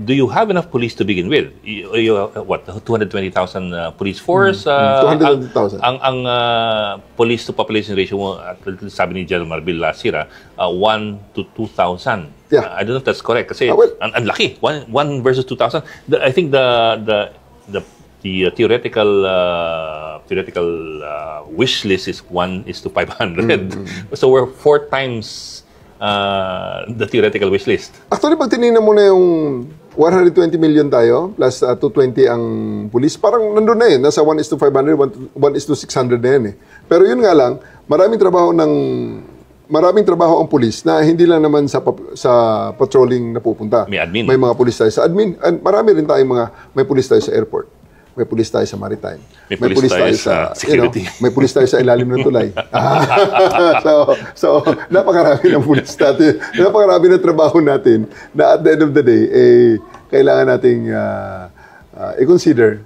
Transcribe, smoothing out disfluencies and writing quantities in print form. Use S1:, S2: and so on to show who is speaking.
S1: do you have enough police to begin with? What, 220,000 police force?
S2: 220,000.
S1: Ang police to population ratio mo, sabi ni General Marbil last year, 1 to 2,000.
S2: Yeah.
S1: I don't know if that's correct kasi
S2: well,
S1: ang laki, 1 versus 2,000. I think the theoretical wish list is 1 is to 500. So we're 4 times the theoretical wish list.
S2: Actually, pag tinignan mo na yung 120 million tayo, plus 220 ang police, parang nandun na yun. Nasa 1 is to 500, 1 is to 600 na yan eh. Pero yun nga lang, maraming trabaho ang police na hindi lang naman sa patrolling na pupunta.
S1: May admin.
S2: May mga police tayo sa admin. And marami rin tayong may police tayo sa airport. May pulis tayo sa maritime.
S1: May pulis tayo sa security.
S2: May pulis tayo sa ilalim ng tulay. So, napakarami ng pulis natin. Napakarami ng trabaho natin na at the end of the day, kailangan nating i-consider